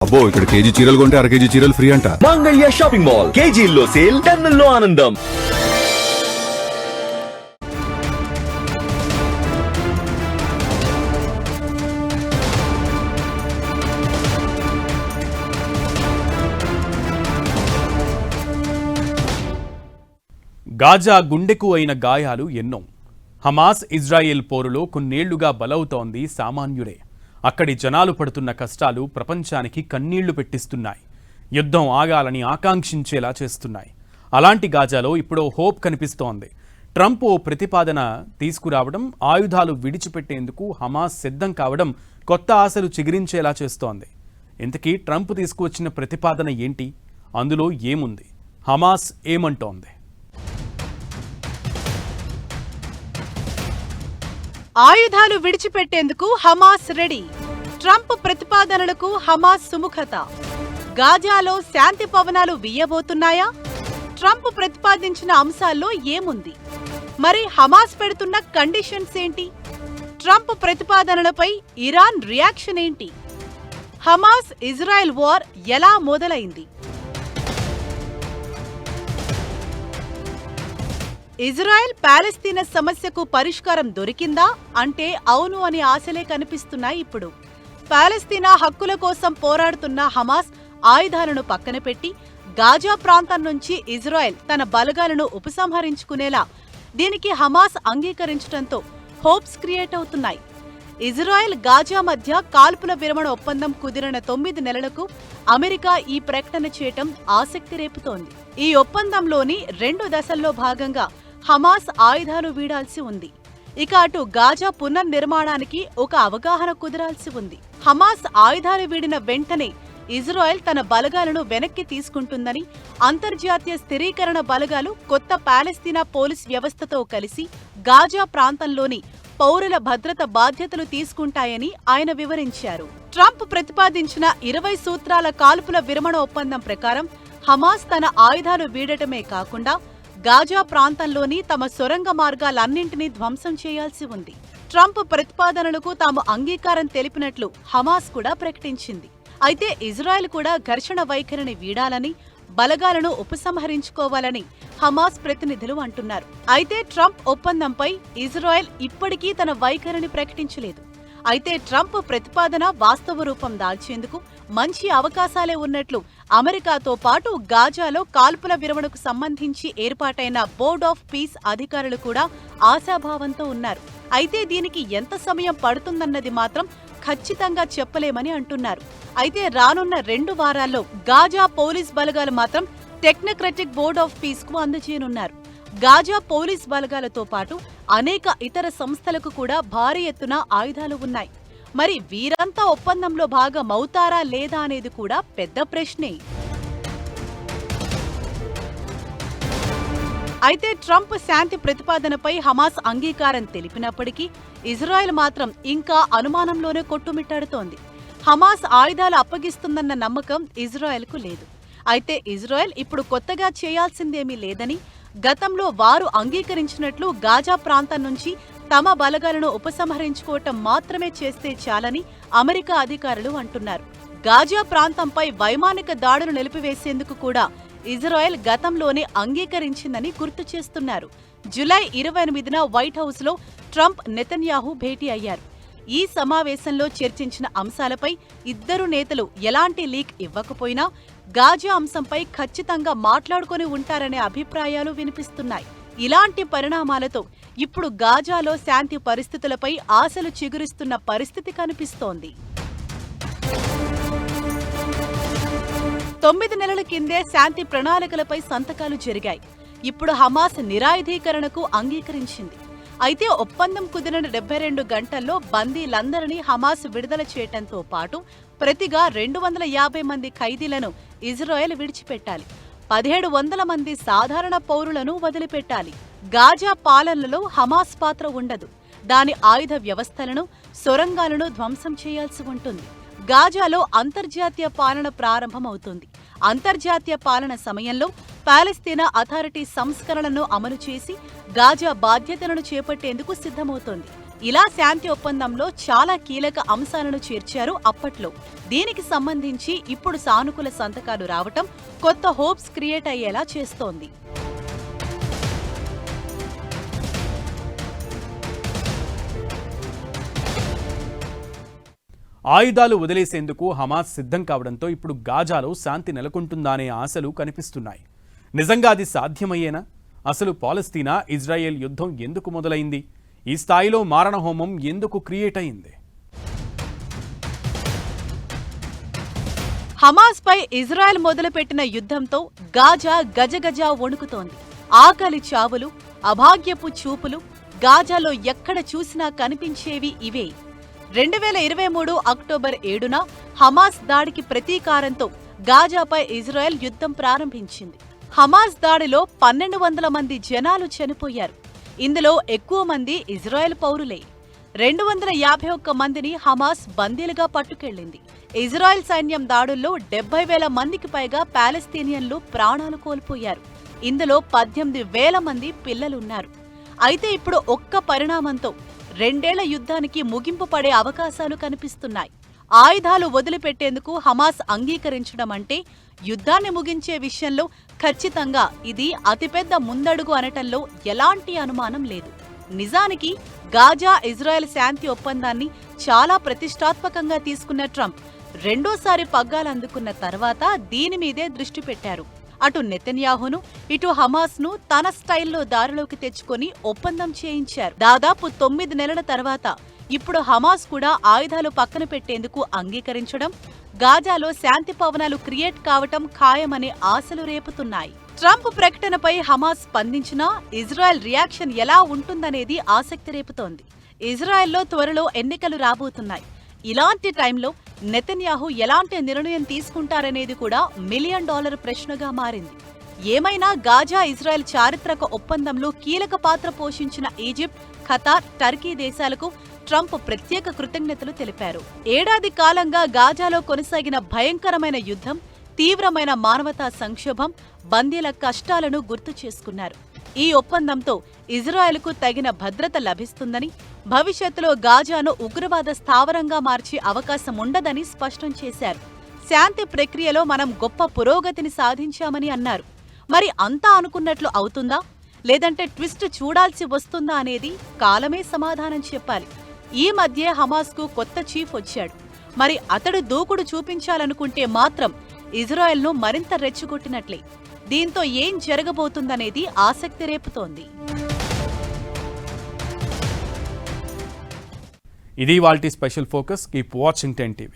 అబ్బో ఇక్కడ కేజీ చీరలు కొంటే అర కేజీ చీరలు ఫ్రీ అంట. మంగళ్య షాపింగ్ మాల్ కేజీల్లో సేల్, టన్నుల్లో ఆనందం. గాజా గుండెకు అయిన గాయాలు ఎన్నో. హమాస్ ఇజ్రాయెల్ పోరులో కొన్నేళ్లుగా బలవుతోంది సామాన్యుడే. అక్కడి జనాలు పడుతున్న కష్టాలు ప్రపంచానికి కన్నీళ్లు పెట్టిస్తున్నాయి. యుద్ధం ఆగాలని ఆకాంక్షించేలా చేస్తున్నాయి. అలాంటి గాజాలో ఇప్పుడు హోప్ కనిపిస్తోంది. ట్రంప్ ఓ ప్రతిపాదన తీసుకురావడం, ఆయుధాలు విడిచిపెట్టేందుకు హమాస్ సిద్ధం కావడం కొత్త ఆశలు చిగురించేలా చేస్తోంది. ఇంతకీ ట్రంప్ తీసుకువచ్చిన ప్రతిపాదన ఏంటి? అందులో ఏముంది? హమాస్ ఏమంటోంది? ఆయుధాలు విడిచిపెట్టేందుకు హమాస్ రెడీ. ట్రంప్ ప్రతిపాదనలకు హమాస్ సుముఖత. గాజాలో శాంతి పవనాలు వీయబోతున్నాయా? ట్రంప్ ప్రతిపాదించిన అంశాల్లో ఏముంది? మరి హమాస్ పెడుతున్న కండిషన్స్ ఏంటి? ట్రంప్ ప్రతిపాదనలపై ఇరాన్ రియాక్షన్ ఏంటి? హమాస్ ఇజ్రాయెల్ వార్ ఎలా మొదలైంది? ఇజ్రాయెల్ పాలస్తీనా సమస్యకు పరిష్కారం దొరికిందా అంటే అవును అని ఆశలే కనిపిస్తున్నాయి. ఇప్పుడు పాలస్తీనా హక్కుల కోసం పోరాడుతున్న హమాస్ ఆయుధాలను పక్కన పెట్టి గాజా ప్రాంతం నుంచి ఇజ్రాయెల్ తన బలగాలను ఉపసంహరించుకునేలా దీనికి హమాస్ అంగీకరించడంతో హోప్స్ క్రియేట్ అవుతున్నాయి. ఇజ్రాయెల్ గాజా మధ్య కాల్పుల విరమణ ఒప్పందం కుదిరిన 9 నెలలకు అమెరికా ఈ ప్రకటన చేయటం ఆసక్తి రేపుతోంది. ఈ ఒప్పందంలోని 2 దశల్లో భాగంగా హమాస్ ఆయుధాలు వీడాల్సి ఉంది. ఇక అటు గాజా పునర్నిర్మాణానికి ఒక అవగాహన కుదరాల్సి ఉంది. హమాస్ ఆయుధాలు వీడిన వెంటనే ఇజ్రాయెల్ తన బలగాలను వెనక్కి తీసుకుంటుందని, అంతర్జాతీయ స్థిరీకరణ బలగాలు కొత్త పాలస్తీనా పోలీస్ వ్యవస్థతో కలిసి గాజా ప్రాంతంలోని పౌరుల భద్రత బాధ్యతలు తీసుకుంటాయని ఆయన వివరించారు. ట్రంప్ ప్రతిపాదించిన 20 సూత్రాల కాల్పుల విరమణ ఒప్పందం ప్రకారం హమాస్ తన ఆయుధాలు వీడటమే కాకుండా గాజా ప్రాంతంలోని తమ సొరంగ మార్గాలన్నింటినీ ధ్వంసం చేయాల్సి ఉంది. ట్రంప్ ప్రతిపాదనలకు తాము అంగీకారం తెలిపినట్లు హమాస్ కూడా ప్రకటించింది. అయితే ఇజ్రాయెల్ కూడా ఘర్షణ వైఖరిని వీడాలని, బలగాలను ఉపసంహరించుకోవాలని హమాస్ ప్రతినిధులు అంటున్నారు. అయితే ట్రంప్ ఒప్పందంపై ఇజ్రాయెల్ ఇప్పటికీ తన వైఖరిని ప్రకటించలేదు. అయితే ట్రంప్ ప్రతిపాదన వాస్తవ రూపం దాల్చేందుకు మంచి అవకాశాలే ఉన్నట్లు అమెరికాతో పాటు గాజాలో కాల్పుల విరమణకు సంబంధించి ఏర్పాటైన బోర్డ్ ఆఫ్ పీస్ అధికారులు కూడా ఆశాభావంతో ఉన్నారు. అయితే దీనికి ఎంత సమయం పడుతుందన్నది మాత్రం ఖచ్చితంగా చెప్పలేమని అంటున్నారు. అయితే రానున్న 2 వారాల్లో గాజా పోలీస్ బలగాలు మాత్రం టెక్నోక్రటిక్ బోర్డ్ ఆఫ్ పీస్ కు అందజేయనున్నారు. గాజా పోలీస్ బలగాలతో పాటు అనేక ఇతర సంస్థలకు కూడా భారీ ఎత్తున ఆయుధాలు ఉన్నాయి. మరి వీరంతా ఒప్పందంలో భాగమవుతారా లేదా అనేది కూడా పెద్ద ప్రశ్నే. అయితే ట్రంప్ శాంతి ప్రతిపాదనపై హమాస్ అంగీకారం తెలిపినప్పటికీ ఇజ్రాయెల్ మాత్రం ఇంకా అనుమానంలోనే కొట్టుమిట్టాడుతోంది. హమాస్ ఆయుధాలు అప్పగిస్తుందన్న నమ్మకం ఇజ్రాయెల్కు లేదు. అయితే ఇజ్రాయెల్ ఇప్పుడు కొత్తగా చేయాల్సిందేమీ లేదని, గతంలో వారు అంగీకరించినట్లు గాజా ప్రాంతం నుంచి తమ బలగాలను ఉపసంహరించుకోవటం మాత్రమే చేస్తే చాలని అమెరికా అధికారులు అంటున్నారు. గాజా ప్రాంతంపై వైమానిక దాడులు నిలిపివేసేందుకు కూడా ఇజ్రాయెల్ గతంలోనే అంగీకరించిందని గుర్తు చేస్తున్నారు. జూలై 28న వైట్ హౌస్లో ట్రంప్, నెతన్యాహు భేటీ అయ్యారు. ఈ సమావేశంలో చర్చించిన అంశాలపై ఇద్దరు నేతలు ఎలాంటి లీక్ ఇవ్వకపోయినా గాజా అంశంపై ఖచ్చితంగా మాట్లాడుకుని ఉంటారనే అభిప్రాయాలు వినిపిస్తున్నాయి. ఇలాంటి పరిణామాలతో ఇప్పుడు గాజాలో శాంతి పరిస్థితులపై ఆశలు చిగురిస్తున్న పరిస్థితి కనిపిస్తోంది. 9 నెలల కిందే శాంతి ప్రణాళికలపై సంతకాలు జరిగాయి. ఇప్పుడు హమాస్ నిరాయుధీకరణకు అంగీకరించింది. అయితే ఒప్పందం కుదిరిన 72 గంటల్లో బందీలందరినీ హమాస్ విడుదల చేయటంతో పాటు ప్రతిగా 250 మంది ఖైదీలను ఇజ్రాయెల్ విడిచిపెట్టాలి. 1700 మంది సాధారణ పౌరులను వదిలిపెట్టాలి. గాజా పాలనలో హమాస్ పాత్ర ఉండదు. దాని ఆయుధ వ్యవస్థలను, సొరంగాలను ధ్వంసం చేయాల్సి ఉంటుంది. గాజాలో అంతర్జాతీయ పాలన ప్రారంభమవుతుంది. అంతర్జాతీయ పాలన సమయంలో పాలస్తీనా అథారిటీ సంస్కరణలను అమలు చేసి గాజా బాధ్యతలను చేపట్టేందుకు సిద్ధమవుతోంది. ఇలా శాంతి ఒప్పందంలో చాలా కీలక అంశాలను చేర్చారు అప్పట్లో. దీనికి సంబంధించి ఇప్పుడు సానుకూల సంతకాలు రావటం కొత్త హోప్స్ క్రియేట్ అయ్యేలా చేస్తోంది. ఆయుధాలు వదిలేసేందుకు హమాస్ సిద్ధం కావడంతో ఇప్పుడు గాజాలో శాంతి నెలకొంటుందనే ఆశలు కనిపిస్తున్నాయి. నిజంగా అది సాధ్యమయ్యేనా? అసలు పాలస్తీనా ఇజ్రాయెల్ యుద్ధం ఎందుకు మొదలైంది? ఈ స్థాయిలో మారణహోమం ఎందుకు క్రియేట్ అయింది? హమాస్ పై ఇజ్రాయెల్ మొదలుపెట్టిన యుద్ధంతో గాజా గజగజ వణుకుతోంది. ఆకలి చావులు, అభాగ్యపు చూపులు గాజాలో ఎక్కడ చూసినా కనిపించేవి ఇవే. 2023 అక్టోబర్ 7న హమాస్ దాడికి ప్రతీకారంతో గాజాపై ఇజ్రాయెల్ యుద్ధం ప్రారంభించింది. హమాస్ దాడిలో 1200 మంది జనాలు చనిపోయారు. ఇందులో ఎక్కువ మంది ఇజ్రాయెల్ పౌరులే. 251 మందిని హమాస్ బందీలుగా పట్టుకెళ్లింది. ఇజ్రాయెల్ సైన్యం దాడుల్లో 70,000 మందికి పైగా పాలస్తీనియన్లు ప్రాణాలు కోల్పోయారు. ఇందులో 18,000 మంది పిల్లలున్నారు. అయితే ఇప్పుడు ఒక్క పరిణామంతో 2 ఏళ్ల యుద్ధానికి ముగింపు పడే అవకాశాలు కనిపిస్తున్నాయి. ఆయుధాలు వదిలిపెట్టేందుకు హమాస్ అంగీకరించడం అంటే యుద్ధాన్ని ముగించే విషయంలో ఖచ్చితంగా ఇది అతిపెద్ద ముందడుగు అనటంలో ఎలాంటి అనుమానం లేదు. నిజానికి గాజా ఇజ్రాయెల్ శాంతి ఒప్పందాన్ని చాలా ప్రతిష్టాత్మకంగా తీసుకున్న ట్రంప్ రెండోసారి పగ్గాలందుకున్న తర్వాత దీని మీదే దృష్టి పెట్టారు. అటు నెతన్యాహును ఇటు హమాస్ను తన స్టైల్లో దారిలోకి తెచ్చుకొని ఒప్పందం చేయించారు. దాదాపు 9 నెలల తర్వాత ఇప్పుడు హమాస్ కూడా ఆయుధాలు పక్కన పెట్టేందుకు అంగీకరించడం, గాజాలో శాంతి పవనాలు క్రియేట్ కావటం ఖాయమనే ఆశలు రేపుతున్నాయి. ట్రంప్ ప్రకటనపై హమాస్ స్పందించినా ఇజ్రాయెల్ రియాక్షన్ ఎలా ఉంటుందనేది ఆసక్తి రేపుతోంది. ఇజ్రాయెల్లో త్వరలో ఎన్నికలు రాబోతున్నాయి. ఇలాంటి టైంలో నెతన్యాహు ఎలాంటి నిర్ణయం తీసుకుంటారనేది కూడా $1 మిలియన్ ప్రశ్నగా మారింది. ఏమైనా గాజా ఇజ్రాయెల్ చారిత్రక ఒప్పందంలో కీలక పాత్ర పోషించిన ఈజిప్ట్, ఖతార్, టర్కీ దేశాలకు ట్రంప్ ప్రత్యేక కృతజ్ఞతలు తెలిపారు. ఏడాది కాలంగా గాజాలో కొనసాగిన భయంకరమైన యుద్ధం, తీవ్రమైన మానవతా సంక్షోభం, బందీల కష్టాలను గుర్తు చేసుకున్నారు. ఈ ఒప్పందంతో ఇజ్రాయెల్కు తగిన భద్రత లభిస్తుందని, భవిష్యత్తులో గాజాను ఉగ్రవాద స్థావరంగా మార్చే అవకాశం ఉండదని స్పష్టం చేశారు. శాంతి ప్రక్రియలో మనం గొప్ప పురోగతిని సాధించామని అన్నారు. మరి అంతా అనుకున్నట్లు అవుతుందా, లేదంటే ట్విస్ట్ చూడాల్సి వస్తుందా అనేది కాలమే సమాధానం చెప్పాలి. ఈ మధ్య హమాస్కు కొత్త చీఫ్ వచ్చాడు. మరి అతడు దూకుడు చూపించాలనుకుంటే మాత్రం ఇజ్రాయెల్ను మరింత రెచ్చగొట్టినట్లే. దీంతో ఏం జరగబోతుందనేది ఆసక్తి రేపుతోంది. ఇది ఇవాల్టి special focus. Keep watching 10 TV.